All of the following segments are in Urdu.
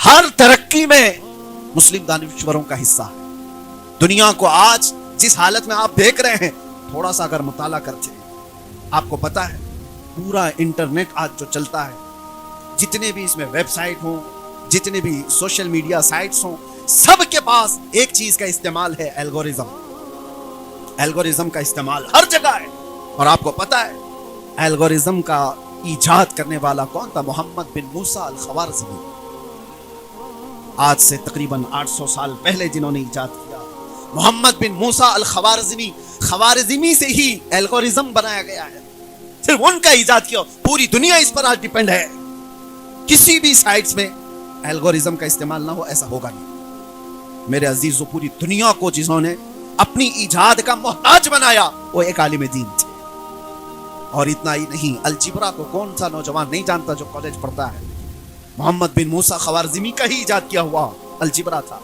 ہر ترقی میں مسلم دانشوروں کا حصہ ہے. دنیا کو آج جس حالت میں آپ دیکھ رہے ہیں، تھوڑا سا اگر مطالعہ کرتے ہیں آپ کو پتا ہے پورا انٹرنیٹ آج جو چلتا ہے، جتنے بھی اس میں ویب سائٹ ہوں، جتنے بھی سوشل میڈیا سائٹس ہوں، سب کے پاس ایک چیز کا استعمال ہے، الگورزم. الگورزم کا استعمال ہر جگہ ہے. اور آپ کو پتا ہے الگورزم کا ایجاد کرنے والا کون تھا؟ محمد بن موسیٰ الخوارزمی. آج سے تقریباً 800 سال پہلے جنہوں نے ایجاد کیا، محمد بن موسیٰ الخوارزمی. خوارزمی سے ہی الگورزم بنایا گیا ہے، صرف ان کا ایجاد کیا. پوری دنیا اس پر آج ڈیپینڈ ہے. کسی بھی سائٹس میں الگورزم کا استعمال نہ ہو، ایسا ہوگا نہیں. میرے عزیزو، پوری دنیا کو جنہوں نے اپنی ایجاد کا محتاج بنایا وہ ایک عالم دین تھے. اور اتنا ہی نہیں، الجبرا کو کون سا نوجوان نہیں جانتا جو کالج پڑھتا ہے؟ محمد بن موسیٰ خوارزمی کا ہی ایجاد کیا ہوا الجبرا تھا.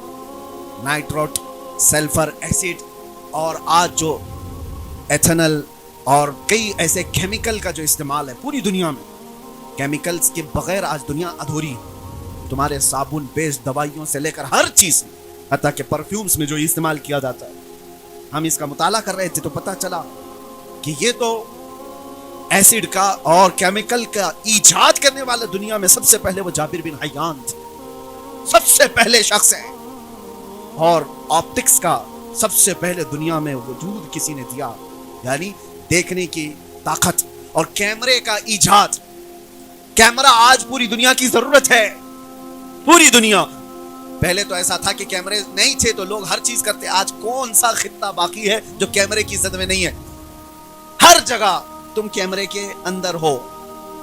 نائٹروٹ، سلفر ایسڈ، اور آج جو ایتھنل اور کئی ایسے کیمیکل کا جو استعمال ہے پوری دنیا میں، کیمیکلز کے بغیر آج دنیا ادھوری ہے. تمہارے صابن، بیس، دوائیوں سے لے کر ہر چیز، حتیٰ کہ پرفیومز میں جو استعمال کیا جاتا ہے. ہم اس کا مطالعہ کر رہے تھے تو پتہ چلا کہ یہ تو ایسڈ کا اور کیمیکل کا ایجاد کرنے والے دنیا میں سب سے پہلے وہ جابر بن حیان تھے، سب سے پہلے شخص ہیں. اور آپٹکس کا سب سے پہلے دنیا میں وجود کسی نے دیا، یعنی دیکھنے کی طاقت. اور کیمرے کا ایجاد. کیمرہ آج پوری دنیا کی ضرورت ہے، پوری دنیا. پہلے تو ایسا تھا کہ کیمرے نہیں تھے تو لوگ ہر چیز کرتے. آج کون سا خطہ باقی ہے جو کیمرے کی زد میں نہیں ہے؟ ہر جگہ تم کیمرے کے اندر ہو.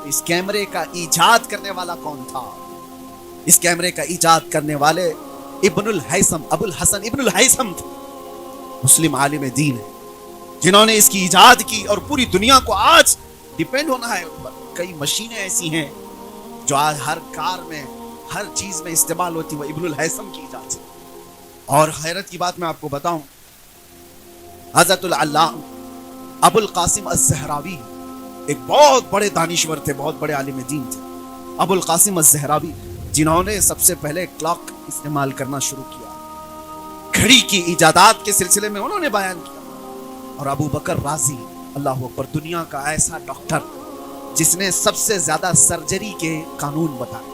اس کیمرے کا ایجاد کرنے والا کون تھا؟ اس کیمرے کا ایجاد کرنے والے ابن الہیثم، ابو الحسن ابن الہیثم تھے. مسلم عالم دین ہے جنہوں نے اس کی ایجاد کی اور پوری دنیا کو آج ڈیپینڈ ہونا ہے. کئی مشینیں ایسی ہیں جو آج ہر کار میں، ہر چیز میں استعمال ہوتی، وہ ابن الہیثم کی ایجاد سے. اور حیرت کی بات میں آپ کو بتاؤں، حضرت العلامہ ابو القاسم الزہراوی ایک بہت بڑے دانشور تھے، بہت بڑے عالم دین تھے. ابو القاسم الزہراوی جنہوں نے سب سے پہلے کلاک استعمال کرنا شروع کیا، گھڑی کی ایجادات کے سلسلے میں انہوں نے بیان کیا. اور ابو بکر رازی، اللہ اکبر، دنیا کا ایسا ڈاکٹر جس نے سب سے زیادہ سرجری کے قانون بتائے.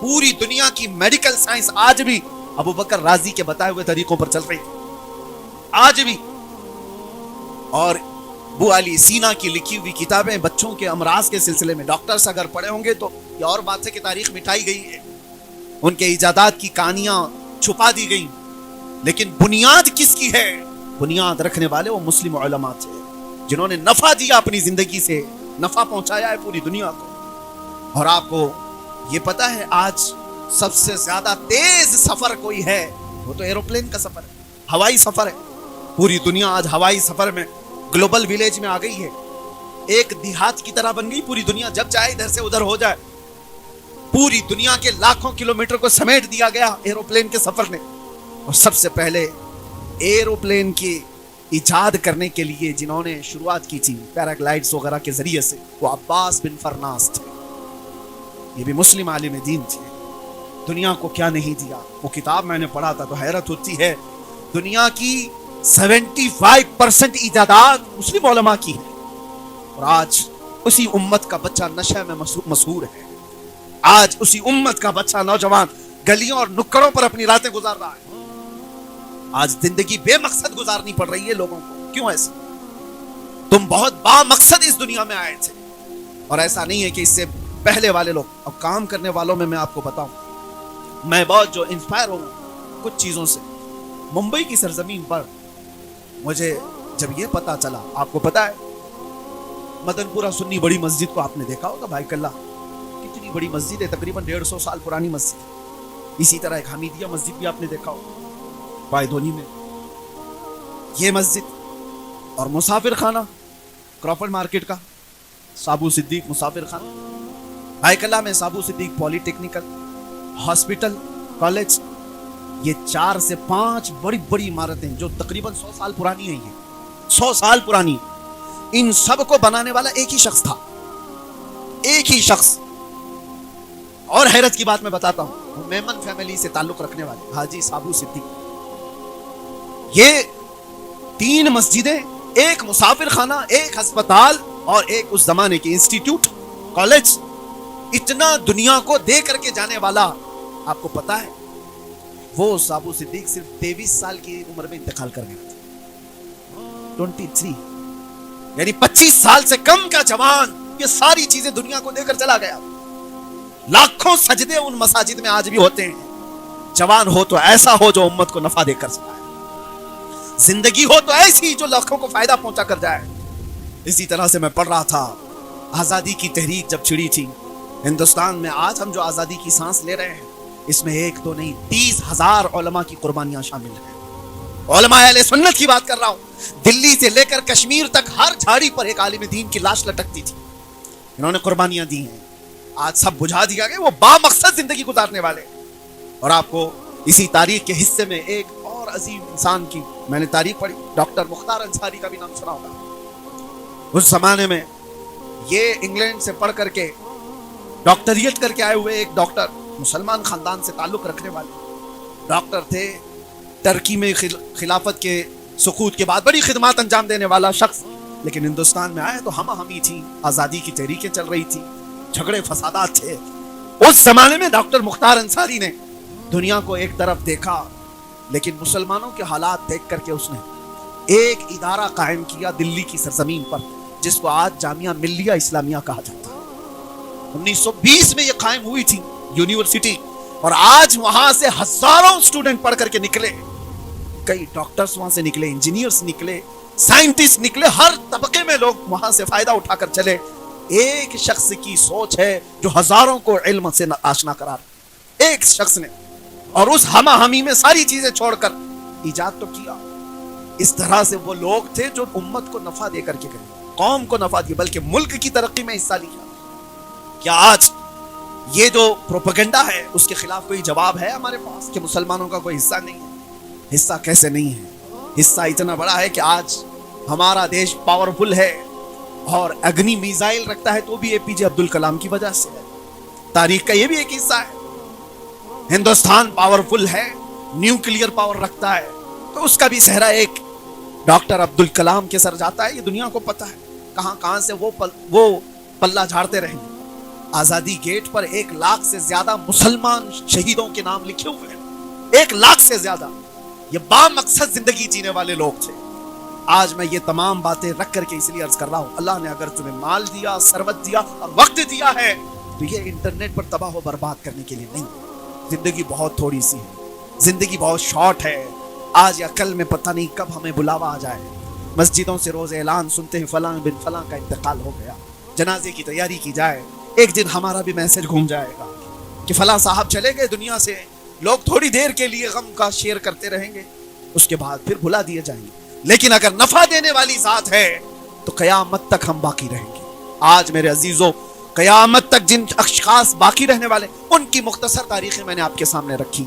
پوری دنیا کی میڈیکل سائنس آج بھی ابو بکر رازی کے بتائے ہوئے طریقوں پر چل رہی تھی آج بھی. اور ابو علی سینا کی لکھی ہوئی کتابیں بچوں کے امراض کے سلسلے میں، ڈاکٹرز اگر پڑھے ہوں گے تو یہ اور بات ہے کہ تاریخ مٹائی گئی ہے، ان کے ایجادات کی کہانیاں چھپا دی گئی. لیکن بنیاد کس کی ہے؟ بنیاد رکھنے والے وہ مسلم علماء تھے جنہوں نے نفع دیا، اپنی زندگی سے نفع پہنچایا ہے پوری دنیا کو. اور آپ کو یہ پتا ہے آج سب سے زیادہ تیز سفر کوئی ہے وہ تو ایروپلین کا سفر ہے، ہوائی سفر ہے. پوری دنیا آج ہوائی سفر میں گلوبل ویلیج میں آ گئی ہے، ایک دیہات کی طرح بن گئی پوری دنیا. جب چاہے ادھر سے ادھر ہو جائے. پوری دنیا کے لاکھوں کلومیٹر کو سمیٹ دیا گیا ایروپلین کے سفر نے. اور سب سے پہلے ایروپلین کی ایجاد کرنے کے لیے جنہوں نے شروعات کی تھی پیراگلائڈز وغیرہ کے ذریعے سے، وہ عباس بن فرناس تھے. یہ بھی مسلم عالم دین تھے. دنیا کو کیا نہیں دیا. وہ کتاب میں نے پڑھا تھا تو حیرت ہوتی ہے، دنیا کی 75% ایجادات مسلم علماء کی ہے. اور آج اسی امت کا بچہ نشے میں مسحور ہے. آج اسی امت کا بچہ نوجوان گلیوں اور نکڑوں پر اپنی راتیں گزار رہا ہے. آج زندگی بے مقصد گزارنی پڑ رہی ہے لوگوں کو. کیوں ایسا؟ تم بہت با مقصد اس دنیا میں آئے تھے. اور ایسا نہیں ہے کہ اس سے پہلے والے لوگ. اب کام کرنے والوں میں آپ کو بتاؤں، میں بہت جو انسپائر ہوں کچھ چیزوں سے. ممبئی کی سرزمین پر مجھے جب یہ پتا چلا، آپ کو پتا ہے مدن پورہ سنی بڑی مسجد کو آپ نے دیکھا ہوگا، بھائی کلّہ کتنی بڑی مسجد ہے، تقریباً 150 سال پرانی مسجد. اسی طرح ایک حمیدیہ مسجد بھی آپ نے دیکھا ہوگا پائدونی میں. یہ مسجد اور مسافر خانہ کرافرڈ مارکیٹ کا سابو صدیق مسافر خانہ، بھائی کلّہ میں سابو صدیق پولی ٹیکنیکل ہاسپٹل، کالج، یہ 4 سے 5 بڑی بڑی عمارتیں جو تقریباً 100 سال پرانی ہیں. یہ 100 سال پرانی. ان سب کو بنانے والا ایک ہی شخص تھا، ایک ہی شخص. اور حیرت کی بات میں بتاتا ہوں، میمن فیملی سے تعلق رکھنے والے حاجی صابو صدیق، یہ 3 مسجدیں، ایک مسافر خانہ، ایک ہسپتال اور ایک اس زمانے کی انسٹیٹیوٹ کالج، اتنا دنیا کو دے کر کے جانے والا، آپ کو پتا ہے وہ صابو صدیق صرف 23 سال کی عمر میں انتقال کر گیا تھا، 23، یعنی 25 سال سے کم کا جوان یہ ساری چیزیں دنیا کو دے کر چلا گیا۔ لاکھوں سجدے ان مساجد میں آج بھی ہوتے ہیں۔ جوان ہو تو ایسا ہو جو امت کو نفع دے کر سکائے، زندگی ہو تو ایسی جو لاکھوں کو فائدہ پہنچا کر جائے۔ اسی طرح سے میں پڑھ رہا تھا، آزادی کی تحریک جب چھڑی تھی ہندوستان میں، آج ہم جو آزادی کی سانس لے رہے ہیں اس میں 1 2 نہیں 30,000 علماء کی قربانیاں شامل ہیں۔ علماء اہل سنت کی بات کر رہا ہوں، دلی سے لے کر کشمیر تک ہر جھاڑی پر ایک عالم دین کی لاش لٹکتی تھی، انہوں نے قربانیاں دی ہیں۔ آج سب بجھا دیا گیا، وہ با مقصد زندگی گزارنے والے۔ اور آپ کو اسی تاریخ کے حصے میں ایک اور عظیم انسان کی میں نے تاریخ پڑھی، ڈاکٹر مختار انصاری کا بھی نام سنا ہوگا۔ اس زمانے میں یہ انگلینڈ سے پڑھ کر کے ڈاکٹریٹ کر کے آئے ہوئے ایک ڈاکٹر، مسلمان خاندان سے تعلق رکھنے والے ڈاکٹر تھے، ترکی میں خلافت کے سقوط کے بعد بڑی خدمات انجام دینے والا شخص، لیکن ہندوستان میں آئے تو ہمہ ہمی تھی، آزادی کی تحریکیں چل رہی تھی، جھگڑے فسادات تھے۔ اس زمانے میں ڈاکٹر مختار انصاری نے دنیا کو ایک طرف دیکھا، لیکن مسلمانوں کے حالات دیکھ کر کے اس نے ایک ادارہ قائم کیا دلی کی سرزمین پر، جس کو آج جامعہ ملیہ اسلامیہ کہا جاتا ہے۔ 1920 میں یہ قائم ہوئی تھی یونیورسٹی، اور آج وہاں سے ہزاروں اسٹوڈنٹ پڑھ کر کے نکلے، کئی ڈاکٹرز وہاں سے نکلے، انجینئرز نکلے، سائنٹسٹ نکلے، ہر طبقے میں لوگ وہاں سے فائدہ اٹھا کر چلے۔ ایک شخص کی سوچ ہے جو ہزاروں کو علم سے آشنا کرا رہا، ایک شخص نے، اور اس ہمہ ہمی میں ساری چیزیں چھوڑ کر ایجاد تو کیا۔ اس طرح سے وہ لوگ تھے جو امت کو نفع دے کر کے گئے، قوم کو نفع دیا، بلکہ ملک کی ترقی میں حصہ لیا۔ کیا آج یہ جو پروپیگنڈا ہے اس کے خلاف کوئی جواب ہے ہمارے پاس کہ مسلمانوں کا کوئی حصہ نہیں ہے؟ حصہ کیسے نہیں ہے؟ حصہ اتنا بڑا ہے کہ آج ہمارا دیش پاورفل ہے، اور اگنی میزائل رکھتا ہے تو بھی اے پی جے عبد الکلام کی وجہ سے ہے۔ تاریخ کا یہ بھی ایک حصہ ہے۔ ہندوستان پاورفل ہے، نیوکلیئر پاور رکھتا ہے، تو اس کا بھی صحرا ایک ڈاکٹر عبد الکلام کے سر جاتا ہے، یہ دنیا کو پتا ہے۔ کہاں کہاں سے وہ پلہ جھاڑتے رہیں۔ آزادی گیٹ پر 1 لاکھ سے زیادہ مسلمان شہیدوں کے نام لکھے ہوئے ہیں، 1 لاکھ سے زیادہ۔ یہ با مقصد زندگی جینے والے لوگ تھے۔ آج میں یہ تمام باتیں رکھ کر کے اس لیے عرض کر رہا ہوں، اللہ نے اگر تمہیں مال دیا، ثروت دیا اور وقت دیا ہے تو یہ انٹرنیٹ پر تباہ و برباد کرنے کے لیے نہیں۔ زندگی بہت تھوڑی سی ہے، زندگی بہت شارٹ ہے۔ آج یا کل میں پتہ نہیں کب ہمیں بلاوا آ جائے۔ مسجدوں سے روز اعلان سنتے ہیں فلاں بن فلاں کا انتقال ہو گیا، جنازے کی تیاری کی جائے، ایک دن ہمارا بھی میسج گھوم جائے گا کہ فلاں صاحب چلے گئے دنیا سے۔ لوگ تھوڑی دیر کے لیے غم کا شیئر کرتے رہیں گے، اس کے بعد پھر بھلا دیے جائیں گے، لیکن اگر نفع دینے والی ذات ہے تو قیامت تک ہم باقی رہیں گے۔ آج میرے عزیزوں، قیامت تک جن اشخاص باقی رہنے والے ان کی مختصر تاریخیں میں نے آپ کے سامنے رکھی۔